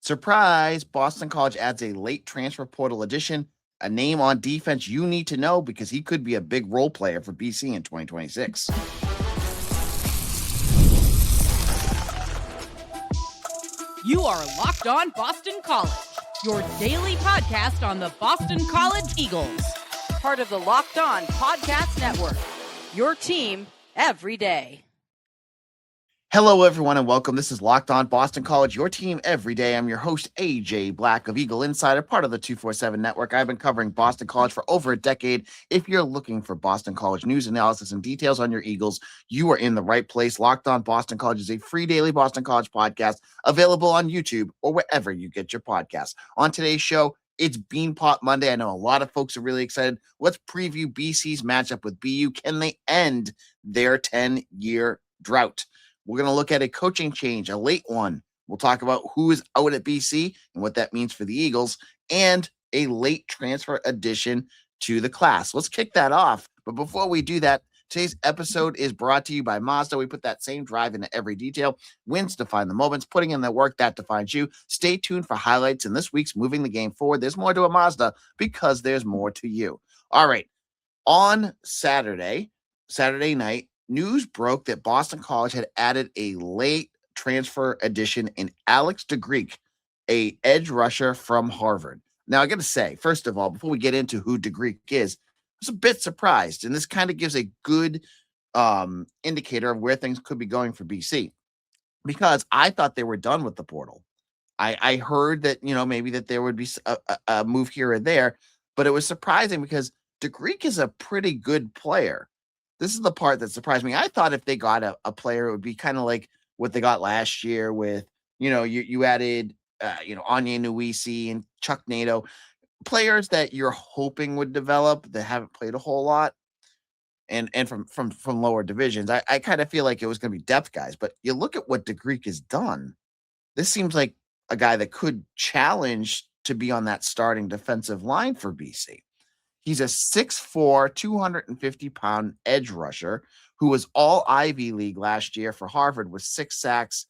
Surprise! Boston College adds a late transfer portal addition, a name on defense you need to know because he could be a big role player for BC in 2026. You are Locked On Boston College, your daily podcast on the Boston College Eagles. Part of the Locked On Podcast Network, your team every day. Hello, everyone, and welcome. This is Locked On Boston College, your team every day. I'm your host, AJ Black of Eagle Insider, part of the 247 Network. I've been covering Boston College for over a decade. If you're looking for Boston College news, analysis, and details on your Eagles, you are in the right place. Locked On Boston College is a free daily Boston College podcast available on YouTube or wherever you get your podcasts. On today's show, it's Beanpot Monday. I know a lot of folks are really excited. Let's preview BC's matchup with BU. Can they end their 10-year drought? We're going to look at a coaching change, a late one. We'll talk about who is out at BC and what that means for the Eagles, and a late transfer addition to the class. Let's kick that off. But before we do that, today's episode is brought to you by Mazda. We put that same drive into every detail. Wins define the moments. Putting in the work, that defines you. Stay tuned for highlights in this week's Moving the Game Forward. There's more to a Mazda because there's more to you. All right. On Saturday night, news broke that Boston College had added a late transfer addition in Alex DeGrieck, a edge rusher from Harvard. Now, I got to say, first of all, before we get into who DeGrieck is, I was a bit surprised, and this kind of gives a good indicator of where things could be going for BC, because I thought they were done with the portal. I heard that, maybe that there would be a move here or there, but it was surprising because DeGrieck is a pretty good player. This is the part that surprised me. I thought if they got a player, it would be kind of like what they got last year with, you added, Anya Nuisi and Chuck Nato, players that you're hoping would develop that haven't played a whole lot and from lower divisions. I kind of feel like it was going to be depth guys, but you look at what DeGrieck has done. This seems like a guy that could challenge to be on that starting defensive line for BC. He's a 6'4", 250-pound edge rusher who was all Ivy League last year for Harvard with 6 sacks,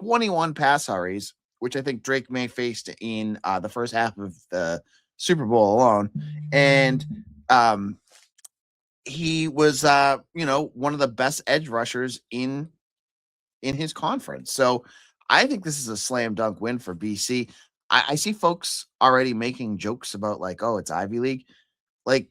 21 pass hurries, which I think Drake May faced in the first half of the Super Bowl alone. And he was, one of the best edge rushers in his conference. So I think this is a slam dunk win for BC. I see folks already making jokes about like, oh, it's Ivy League. Like,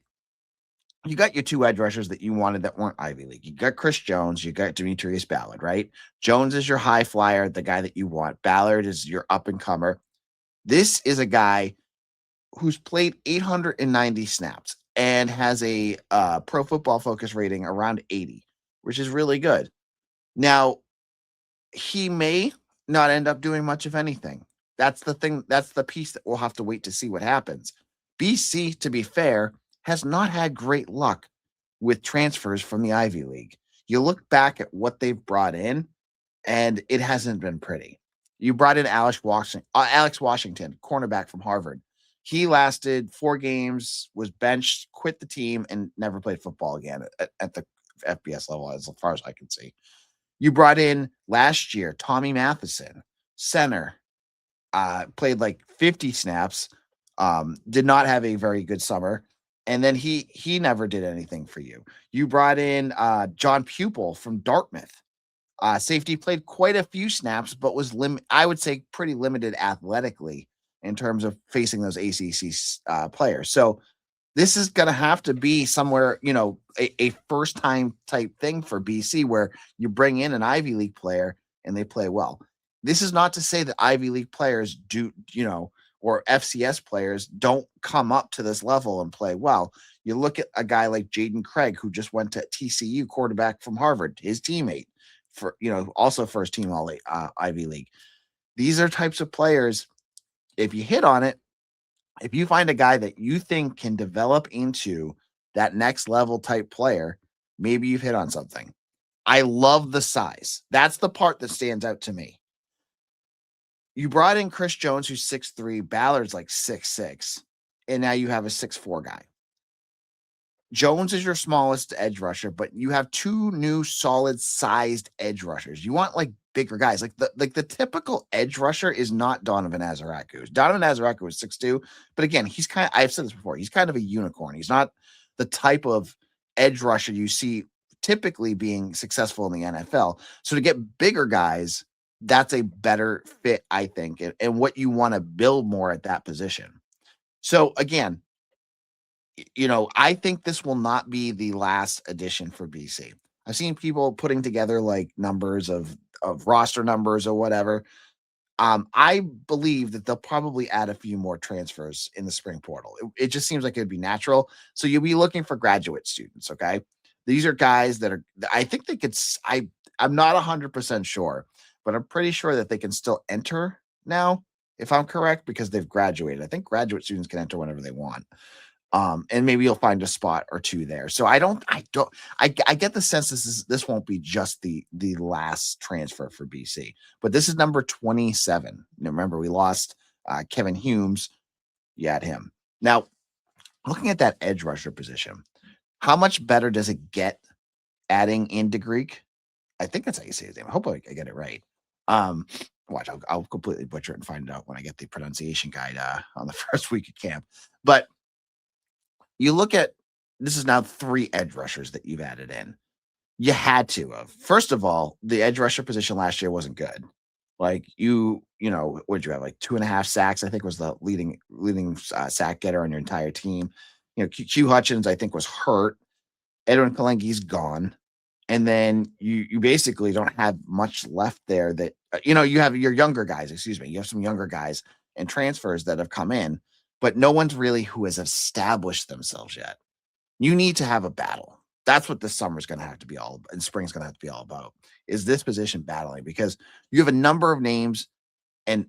you got your 2 edge rushers that you wanted that weren't Ivy League. You got Chris Jones, you got Demetrius Ballard, right? Jones is your high flyer, the guy that you want. Ballard is your up-and-comer. This is a guy who's played 890 snaps and has a Pro Football Focus rating around 80, which is really good. Now, he may not end up doing much of anything. That's the thing. That's the piece that we'll have to wait to see what happens. BC, to be fair, has not had great luck with transfers from the Ivy League. You look back at what they've brought in, and it hasn't been pretty. You brought in Alex Washington, cornerback from Harvard. He lasted 4 games, was benched, quit the team, and never played football again at the FBS level, as far as I can see. You brought in last year Tommy Matheson, center, played like 50 snaps, did not have a very good summer. And then he never did anything for you. You brought in John Pupil from Dartmouth. Safety played quite a few snaps, but was I would say pretty limited athletically in terms of facing those ACC players. So this is going to have to be somewhere, a first-time type thing for BC where you bring in an Ivy League player and they play well. This is not to say that Ivy League players do, or FCS players don't come up to this level and play well. You look at a guy like Jaden Craig, who just went to TCU, quarterback from Harvard, his teammate, also first team all Ivy League. These are types of players, if you hit on it, if you find a guy that you think can develop into that next level type player, maybe you've hit on something. I love the size. That's the part that stands out to me. You brought in Chris Jones, who's 6'3", Ballard's like 6'6", and now you have a 6'4" guy. Jones is your smallest edge rusher, but you have 2 new solid-sized edge rushers. You want like bigger guys. Like the typical edge rusher is not Donovan Azaraku. Donovan Azaraku is 6'2", but again, I've said this before, he's kind of a unicorn. He's not the type of edge rusher you see typically being successful in the NFL. So to get bigger guys, that's a better fit, I think, and what you want to build more at that position. So again, I think this will not be the last addition for BC. I've seen people putting together like numbers of roster numbers or whatever. I believe that they'll probably add a few more transfers in the spring portal. It just seems like it'd be natural. So you'll be looking for graduate students. Okay. These are guys that I think they could, I'm not 100% sure, but I'm pretty sure that they can still enter now, if I'm correct, because they've graduated. I think graduate students can enter whenever they want. And maybe you'll find a spot or two there. So I get the sense this won't be just the last transfer for BC, but this is number 27. Now, remember, we lost Kevin Humes. You had him. Now, looking at that edge rusher position, how much better does it get adding in DeGrieck? I think that's how you say his name. I hope I get it right. Watch, I'll completely butcher it and find it out when I get the pronunciation guide on the first week of camp. But you look at, this is now 3 edge rushers that you've added in. You had to have. First of all, the edge rusher position last year wasn't good. Like what did you have? Like 2.5 sacks, I think, was the leading sack getter on your entire team. Q Hutchins, I think, was hurt. Edwin Kalengi's gone. And then you basically don't have much left there that, you have your younger guys, you have some younger guys and transfers that have come in, but no one's really who has established themselves yet. You need to have a battle. That's what this summer is going to have to be and spring's going to have to be all about, is this position battling, because you have a number of names, and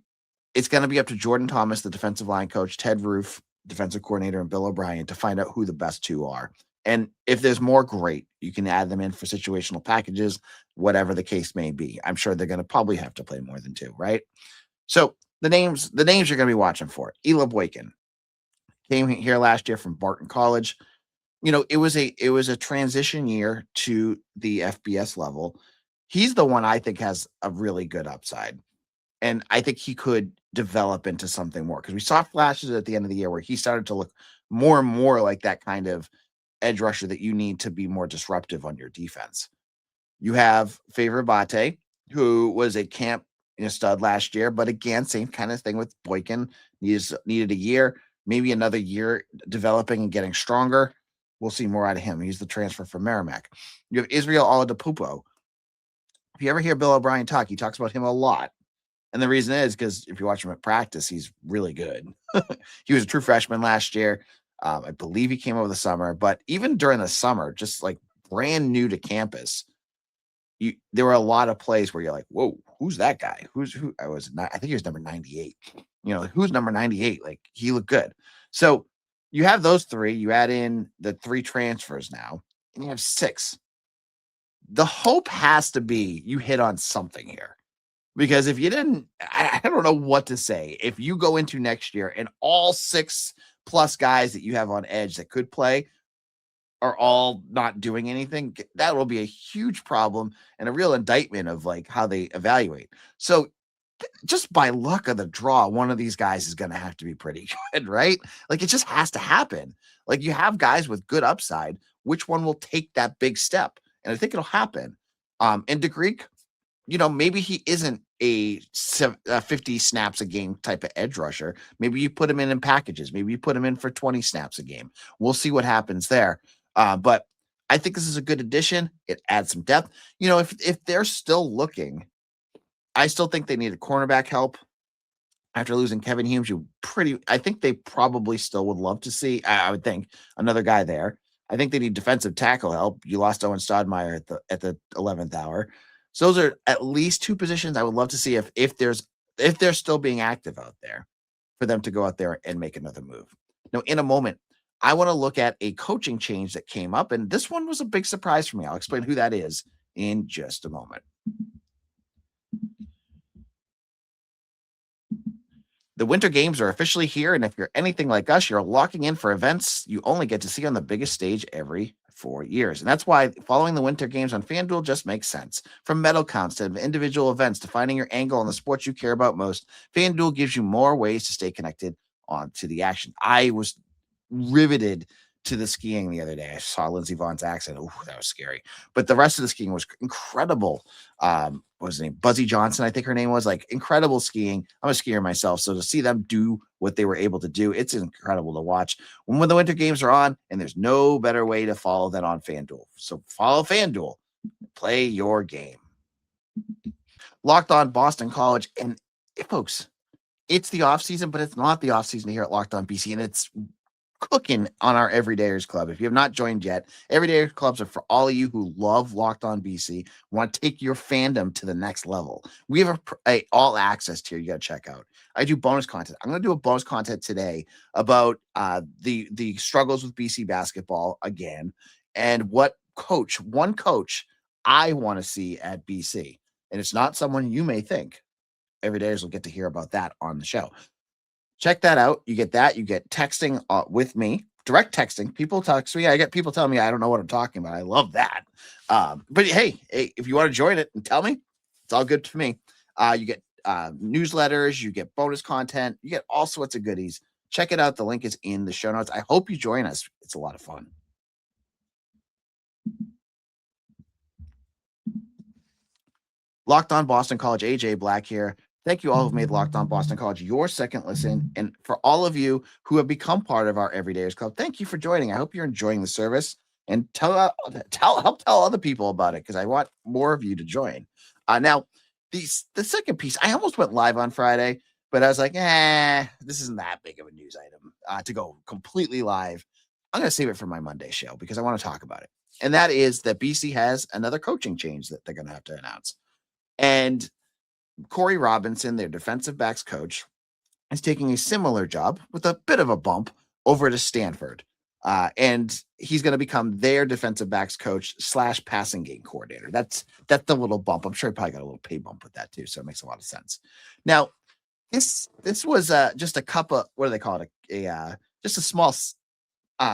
it's going to be up to Jordan Thomas, the defensive line coach, Ted Roof, defensive coordinator, and Bill O'Brien to find out who the best 2 are. And if there's more, great. You can add them in for situational packages, whatever the case may be. I'm sure they're going to probably have to play more than 2, right? So the names you're going to be watching for. Ela Boykin came here last year from Barton College. It was a transition year to the FBS level. He's the one I think has a really good upside. And I think he could develop into something more, because we saw flashes at the end of the year where he started to look more and more like that kind of edge rusher that you need to be more disruptive on your defense. You have Favor Abate, who was a camp stud last year, but again, same kind of thing with Boykin. Needed a year, maybe another year developing and getting stronger. We'll see more out of him. He's the transfer from Merrimack. You have Israel Oladipupo. If you ever hear Bill O'Brien talk, he talks about him a lot. And the reason is because if you watch him at practice, he's really good. He was a true freshman last year. I believe he came over the summer, but even during the summer, just like brand new to campus, there were a lot of plays where you're like, whoa, who's that guy? I think he was number 98. Who's number 98? Like, he looked good. So you have those 3, you add in the 3 transfers now, and you have 6. The hope has to be you hit on something here. Because if you didn't, I don't know what to say. If you go into next year and all 6+ guys that you have on edge that could play are all not doing anything, that will be a huge problem and a real indictment of like how they evaluate. So just by luck of the draw, one of these guys is going to have to be pretty good, right? Like, it just has to happen. Like, you have guys with good upside. Which one will take that big step? And I think it'll happen. And DeGrieck, maybe he isn't a 50 snaps a game type of edge rusher. Maybe you put him in packages. Maybe you put him in for 20 snaps a game. We'll see what happens there. But I think this is a good addition. It adds some depth. If they're still looking, I still think they need a cornerback help after losing Kevin Humes. I think they probably still would love to see, I would think, another guy there. I think they need defensive tackle help. You lost Owen Stodmeyer at the 11th hour. So those are at least 2 positions I would love to see if they're still being active out there, for them to go out there and make another move. Now, in a moment, I want to look at a coaching change that came up, and this one was a big surprise for me. I'll explain who that is in just a moment. The Winter Games are officially here, and if you're anything like us, you're locking in for events you only get to see on the biggest stage every for years. And that's why following the winter games on FanDuel just makes sense. From medal counts to individual events to finding your angle on the sports you care about most, FanDuel gives you more ways to stay connected on to the action. I was riveted to the skiing the other day. I saw Lindsey Vohn's accident. Oh, that was scary. But the rest of the skiing was incredible. What was her name? Buzzy Johnson, I think her name was. Like, incredible skiing. I'm a skier myself, so to see them do what they were able to do, it's incredible to watch. When the winter games are on, and there's no better way to follow than on FanDuel. So follow FanDuel. Play your game. Locked On Boston College. And folks, it's the offseason, but it's not the offseason here at Locked On BC, and it's cooking on our Everydayers Club. If you have not joined yet, Everydayers Clubs are for all of you who love Locked On BC, want to take your fandom to the next level. We have a all access tier you got to check out. I do bonus content. I'm going to do a bonus content today about the struggles with BC basketball again, and one coach I want to see at BC. And it's not someone you may think. Everydayers will get to hear about that on the show. Check that out. You get that. You get texting with me, direct texting. People text me. I get people telling me I don't know what I'm talking about. I love that. But hey, if you want to join it and tell me, it's all good for me. You get newsletters. You get bonus content. You get all sorts of goodies. Check it out. The link is in the show notes. I hope you join us. It's a lot of fun. Locked On Boston College, AJ Black here. Thank you all who've made Locked On Boston College your second listen. And for all of you who have become part of our Everydayers Club, thank you for joining. I hope you're enjoying the service, and help tell other people about it, because I want more of you to join. Now, the second piece, I almost went live on Friday, but I was like, this isn't that big of a news item to go completely live. I'm going to save it for my Monday show because I want to talk about it. And that is that BC has another coaching change that they're going to have to announce. And Cory Robinson, their defensive backs coach, is taking a similar job with a bit of a bump over to Stanford. And he's going to become their defensive backs coach / passing game coordinator. That's the little bump. I'm sure he probably got a little pay bump with that too. So it makes a lot of sense. Now, this was just a cup of, what do they call it? Just a small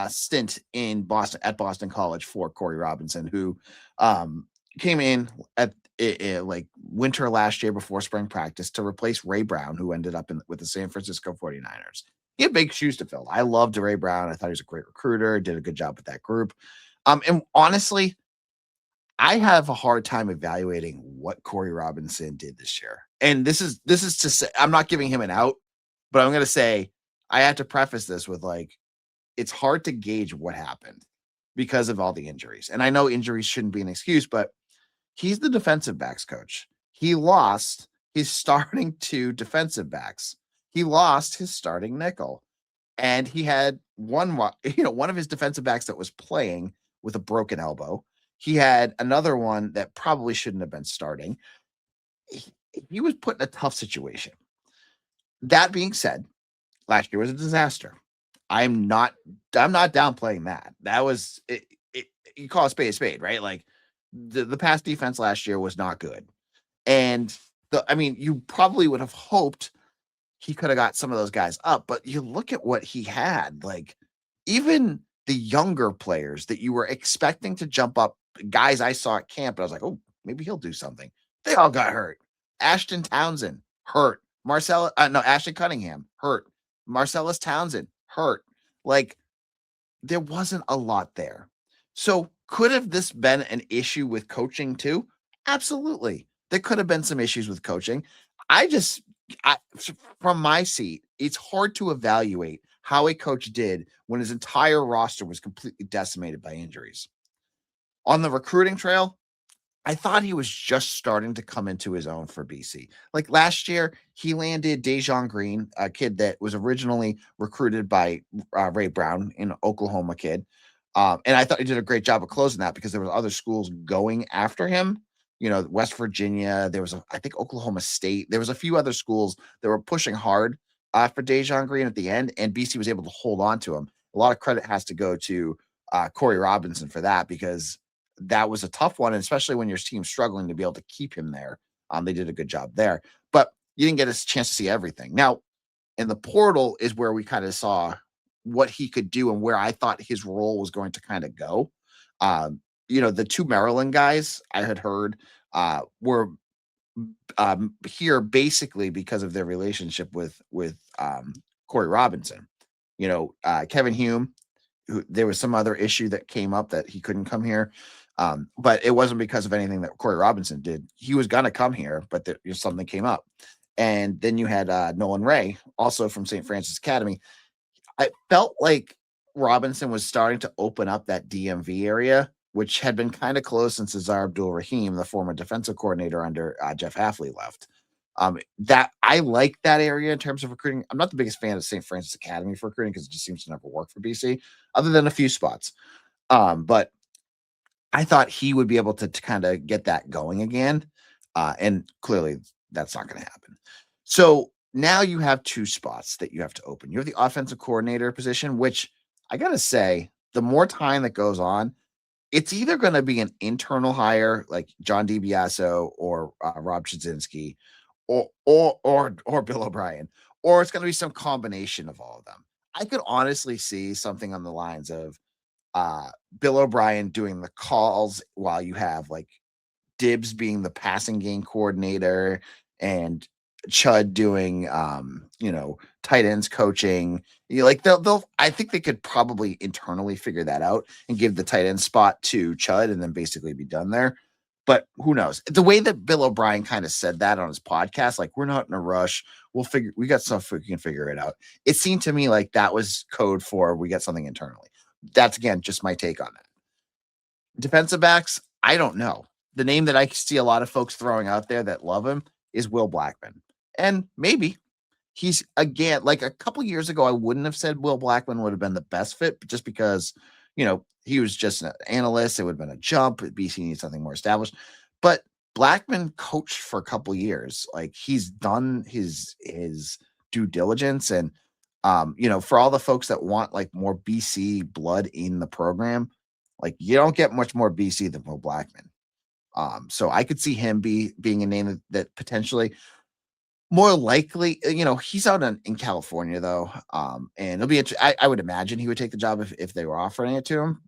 stint in Boston at Boston College for Cory Robinson, who came in at like winter last year before spring practice to replace Ray Brown, who ended up with the San Francisco 49ers. He had big shoes to fill. I loved Ray Brown. I thought he was a great recruiter, did a good job with that group. And honestly, I have a hard time evaluating what Cory Robinson did this year. And this is to say, I'm not giving him an out, but I'm going to say, I have to preface this with, like, it's hard to gauge what happened because of all the injuries. And I know injuries shouldn't be an excuse, but he's the defensive backs coach. He lost his starting 2 defensive backs. He lost his starting nickel. And he had one of his defensive backs that was playing with a broken elbow. He had another one that probably shouldn't have been starting. He was put in a tough situation. That being said, last year was a disaster. I'm not downplaying that. That was it. You call a spade, right? Like, the pass defense last year was not good. And you probably would have hoped he could have got some of those guys up, but you look at what he had, like, even the younger players that you were expecting to jump up, guys I saw at camp, and I was like, oh, maybe he'll do something. They all got hurt. Ashton Townsend, hurt. Ashton Cunningham, hurt. Marcellus Townsend, hurt. Like, there wasn't a lot there. So could have this been an issue with coaching too? Absolutely. There could have been some issues with coaching. From my seat, it's hard to evaluate how a coach did when his entire roster was completely decimated by injuries. On the recruiting trail, I thought he was just starting to come into his own for BC. Like, last year, he landed Dejon Green, a kid that was originally recruited by Ray Brown, an Oklahoma kid. And I thought he did a great job of closing that because there were other schools going after him. West Virginia, there was, I think, Oklahoma State. There was a few other schools that were pushing hard for Dejon Green at the end, and BC was able to hold on to him. A lot of credit has to go to Cory Robinson for that, because that was a tough one, and especially when your team's struggling, to be able to keep him there. They did a good job there, but you didn't get a chance to see everything. Now, in the portal is where we kind of saw what he could do and where I thought his role was going to kind of go. The two Maryland guys I had heard were here basically because of their relationship with Cory Robinson. Kevin Hume, there was some other issue that came up that he couldn't come here. But it wasn't because of anything that Cory Robinson did. He was going to come here, but something came up. And then you had Nolan Ray, also from St. Francis Academy. I felt like Robinson was starting to open up that DMV area, which had been kind of closed since Azar Abdul-Rahim, the former defensive coordinator under Jeff Hafley, left. That I like that area in terms of recruiting. I'm not the biggest fan of St. Francis Academy for recruiting because it just seems to never work for BC, other than a few spots. But I thought he would be able to kind of get that going again. And clearly that's not going to happen. So now you have two spots that you have to open. You have the offensive coordinator position, which I got to say, the more time that goes on, it's either going to be an internal hire like John DiBiaso or Rob Chudzinski or Bill O'Brien, or it's going to be some combination of all of them. I could honestly see something on the lines of Bill O'Brien doing the calls while you have like Dibbs being the passing game coordinator and Chud doing tight ends coaching. They'll I think they could probably internally figure that out and give the tight end spot to Chud and then basically be done there. But who knows? The way that Bill O'Brien kind of said that on his podcast, like, we're not in a rush. We got stuff, we can figure it out. It seemed to me like that was code for we got something internally. That's, again, just my take on that. Defensive backs, I don't know. The name that I see a lot of folks throwing out there that love him is Will Blackman. And maybe he's, again, like a couple years ago, I wouldn't have said Will Blackman would have been the best fit, but just because, he was just an analyst. It would have been a jump. BC needs something more established. But Blackman coached for a couple years. Like, he's done his due diligence. And, for all the folks that want like more BC blood in the program, like, you don't get much more BC than Will Blackman. So I could see him being a name that potentially more likely, he's out in California though. And it'll be I would imagine he would take the job if they were offering it to him.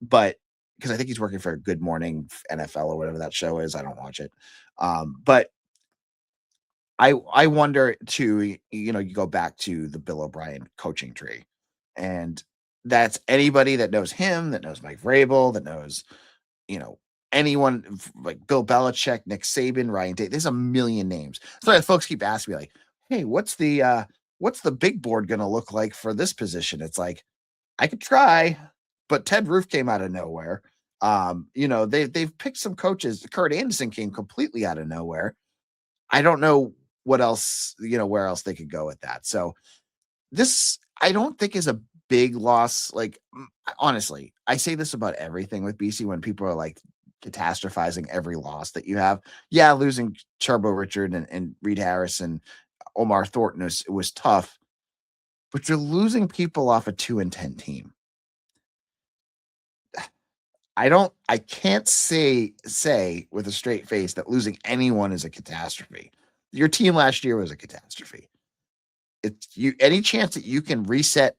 But because I think he's working for Good Morning NFL or whatever that show is. I don't watch it. But I wonder too, you go back to the Bill O'Brien coaching tree, and that's anybody that knows him, that knows Mike Vrabel, that knows, anyone like Bill Belichick, Nick Saban, Ryan Day. There's a million names. So folks keep asking me like, hey, what's the big board going to look like for this position? It's like, I could try, but Ted Roof came out of nowhere. They've picked some coaches. Kurt Anderson came completely out of nowhere. I don't know what else, where else they could go with that. So this, I don't think, is a big loss. Like, honestly, I say this about everything with BC when people are like catastrophizing every loss that you have. Yeah, losing Turbo Richard and Reed Harris and Omar Thornton was tough, but you're losing people off a 2-10 team. I can't say with a straight face that losing anyone is a catastrophe. Your team last year was a catastrophe. Any chance that you can reset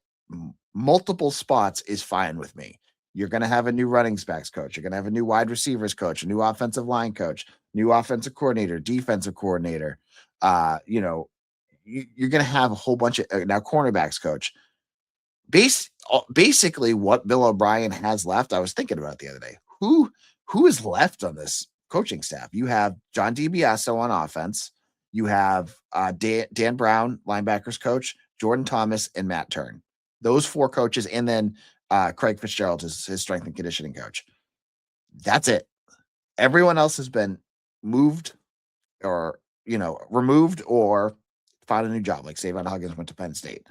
multiple spots is fine with me. You're going to have a new running backs coach. You're going to have a new wide receivers coach, a new offensive line coach, new offensive coordinator, defensive coordinator. You're going to have a whole bunch of now cornerbacks coach. Basically what Bill O'Brien has left, I was thinking about the other day. Who is left on this coaching staff? You have John DiBiaso on offense. You have Dan Brown, linebackers coach, Jordan Thomas, and Matt Turn. Those four coaches, and then Craig Fitzgerald is his strength and conditioning coach. That's it. Everyone else has been moved or, removed or found a new job, like Savon Huggins went to Penn State.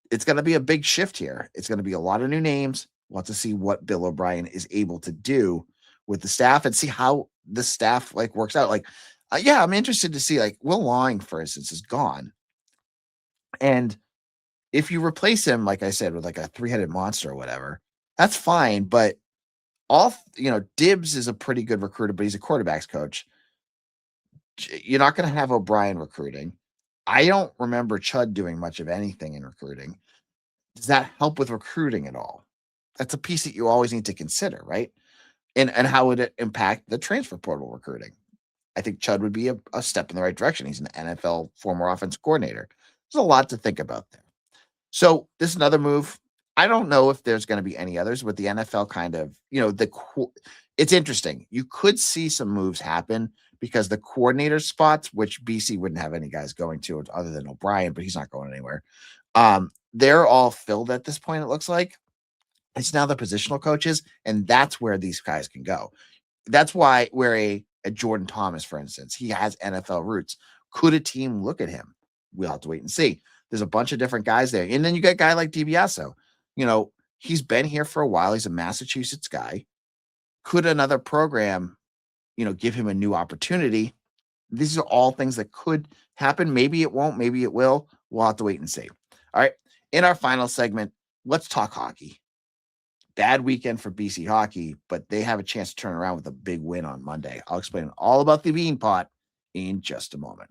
It's going to be a big shift here. It's going to be a lot of new names. We'll have to see what Bill O'Brien is able to do with the staff and see how the staff works out. I'm interested to see, Will Lawing, for instance, is gone. And if you replace him, like I said, with a three-headed monster or whatever, that's fine. But Dibbs is a pretty good recruiter, but he's a quarterback's coach. You're not going to have O'Brien recruiting. I don't remember Chud doing much of anything in recruiting. Does that help with recruiting at all? That's a piece that you always need to consider, right? And how would it impact the transfer portal recruiting? I think Chud would be a step in the right direction. He's an NFL former offensive coordinator. There's a lot to think about there. So this is another move. I don't know if there's going to be any others with the NFL kind of, it's interesting. You could see some moves happen because the coordinator spots, which BC wouldn't have any guys going to other than O'Brien, but he's not going anywhere. They're all filled at this point, it looks like. It's now the positional coaches, and that's where these guys can go. That's why where a Jordan Thomas, for instance, he has NFL roots. Could a team look at him? We'll have to wait and see. There's a bunch of different guys there. And then you got a guy like DiBiase. He's been here for a while. He's a Massachusetts guy. Could another program, give him a new opportunity? These are all things that could happen. Maybe it won't. Maybe it will. We'll have to wait and see. All right. In our final segment, let's talk hockey. Bad weekend for BC hockey, but they have a chance to turn around with a big win on Monday. I'll explain all about the Beanpot in just a moment.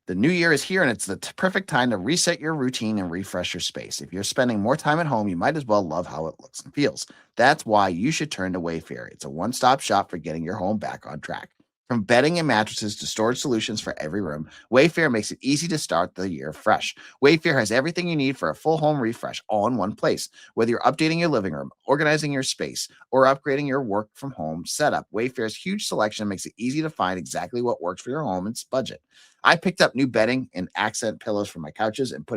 The new year is here, and it's the perfect time to reset your routine and refresh your space. If you're spending more time at home, you might as well love how it looks and feels. That's why you should turn to Wayfair. It's a one-stop shop for getting your home back on track. From bedding and mattresses to storage solutions for every room, Wayfair makes it easy to start the year fresh. Wayfair has everything you need for a full home refresh all in one place. Whether you're updating your living room, organizing your space, or upgrading your work from home setup, Wayfair's huge selection makes it easy to find exactly what works for your home and its budget. I picked up new bedding and accent pillows for my couches and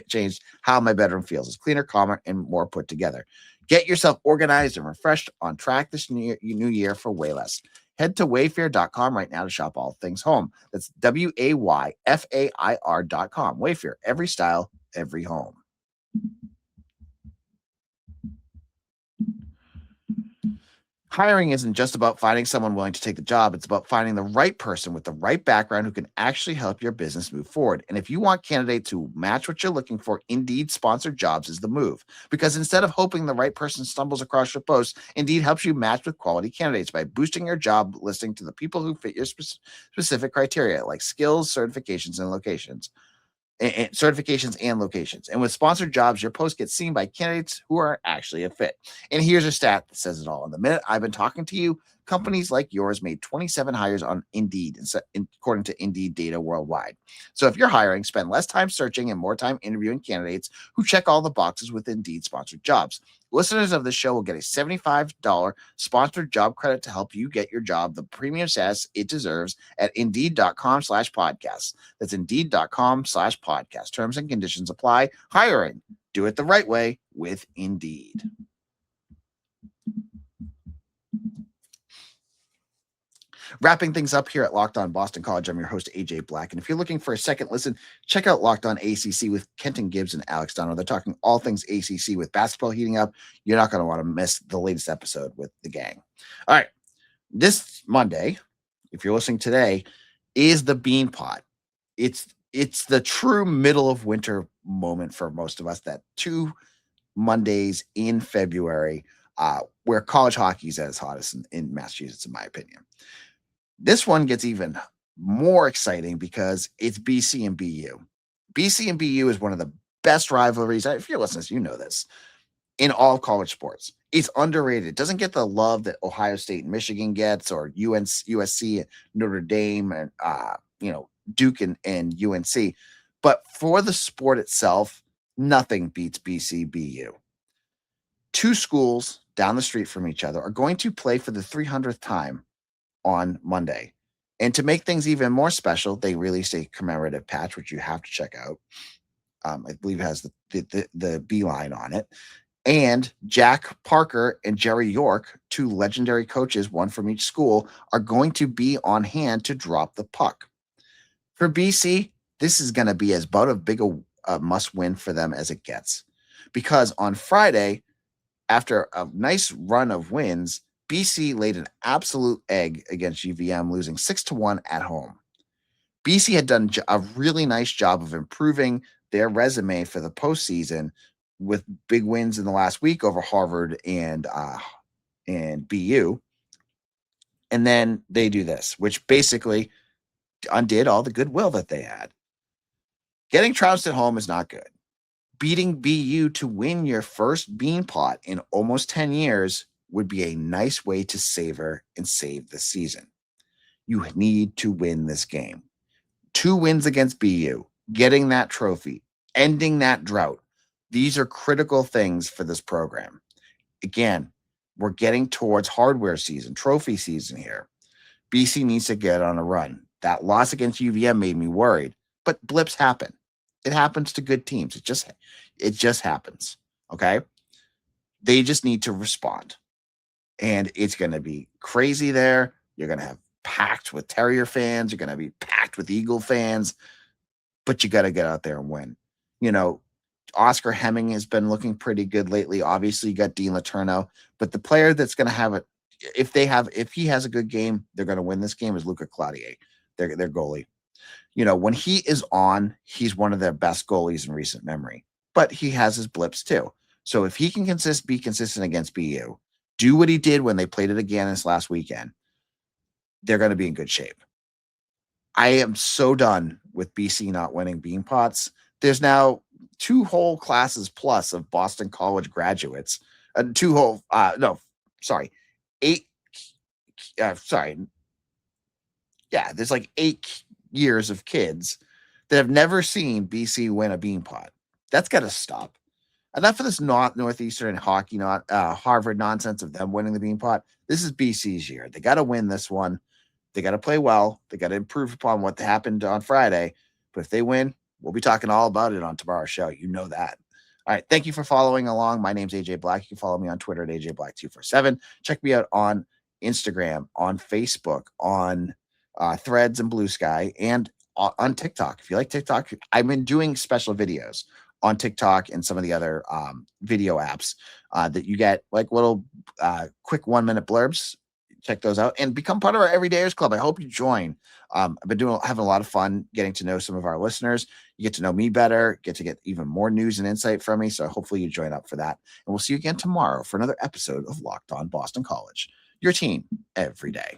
changed how my bedroom feels. It's cleaner, calmer, and more put together. Get yourself organized and refreshed on track this new year for way less. Head to wayfair.com right now to shop all things home. That's WAYFAIR.com. Wayfair, every style, every home. Hiring isn't just about finding someone willing to take the job. It's about finding the right person with the right background who can actually help your business move forward. And if you want candidates who match what you're looking for, Indeed sponsored jobs is the move. Because instead of hoping the right person stumbles across your post, Indeed helps you match with quality candidates by boosting your job listing to the people who fit your specific criteria, like skills, certifications, and locations. Certifications and locations. And with sponsored jobs, your post gets seen by candidates who are actually a fit. And here's a stat that says it all. In the minute I've been talking to you, companies like yours made 27 hires on Indeed, according to Indeed data worldwide. So if you're hiring, spend less time searching and more time interviewing candidates who check all the boxes with Indeed sponsored jobs. Listeners of this show will get a $75 sponsored job credit to help you get your job the premium status it deserves at Indeed.com/podcast. That's Indeed.com/podcast. Terms and conditions apply. Hiring. Do it the right way with Indeed. Wrapping things up here at Locked On Boston College, I'm your host, AJ Black. And if you're looking for a second listen, check out Locked On ACC with Kenton Gibbs and Alex Donald. They're talking all things ACC with basketball heating up. You're not going to want to miss the latest episode with the gang. All right. This Monday, if you're listening today, is the Beanpot. It's the true middle of winter moment for most of us, that 2 Mondays in February where college hockey is at its hottest in Massachusetts, in my opinion. This one gets even more exciting because it's BC and BU. BC and BU is one of the best rivalries. If you're listening, you know this, in all college sports. It's underrated. It doesn't get the love that Ohio State and Michigan gets, or USC and Notre Dame, and Duke and UNC. But for the sport itself, nothing beats BC BU. 2 schools down the street from each other are going to play for the 300th time on Monday. And to make things even more special, they released a commemorative patch, which you have to check out. I believe it has the B line on it. And Jack Parker and Jerry York, 2 legendary coaches, one from each school, are going to be on hand to drop the puck. For BC, this is going to be as about a big a must-win for them as it gets. Because on Friday, after a nice run of wins, BC laid an absolute egg against UVM, losing 6-1 at home. BC had done a really nice job of improving their resume for the postseason with big wins in the last week over Harvard and BU. And then they do this, which basically undid all the goodwill that they had. Getting trounced at home is not good. Beating BU to win your first Beanpot in almost 10 years would be a nice way to savor and save the season. You need to win this game. 2 wins against BU, getting that trophy, ending that drought. These are critical things for this program. Again, we're getting towards hardware season, trophy season here. BC needs to get on a run. That loss against UVM made me worried, but blips happen. It happens to good teams. It just happens. Okay? They just need to respond. And it's going to be crazy there. You're going to have packed with Terrier fans. You're going to be packed with Eagle fans. But you got to get out there and win. You know, Oscar Hemming has been looking pretty good lately. Obviously, you got Dean Letourneau. But the player that's going to have it, if he has a good game, they're going to win this game is Luka Cloutier, their goalie. You know, when he is on, he's one of their best goalies in recent memory. But he has his blips too. So if he can be consistent against BU, do what he did when they played it again this last weekend, they're going to be in good shape. I am so done with BC not winning Beanpots. There's now 2 whole classes plus of Boston College graduates. 8. There's like 8 years of kids that have never seen BC win a Beanpot. That's got to stop. Enough of this Northeastern hockey, Harvard nonsense of them winning the Beanpot. This is BC's year. They got to win this one. They got to play well. They got to improve upon what happened on Friday. But if they win, we'll be talking all about it on tomorrow's show. You know that. All right. Thank you for following along. My name's AJ Black. You can follow me on Twitter at AJBlack247. Check me out on Instagram, on Facebook, on Threads and Blue Sky, and on TikTok. If you like TikTok, I've been doing special videos on TikTok and some of the other video apps that you get like little quick 1-minute blurbs. Check those out and become part of our Everydayers Club. I hope you join. I've been having a lot of fun getting to know some of our listeners. You get to know me better, get even more news and insight from me. So hopefully you join up for that. And we'll see you again tomorrow for another episode of Locked On Boston College, your team every day.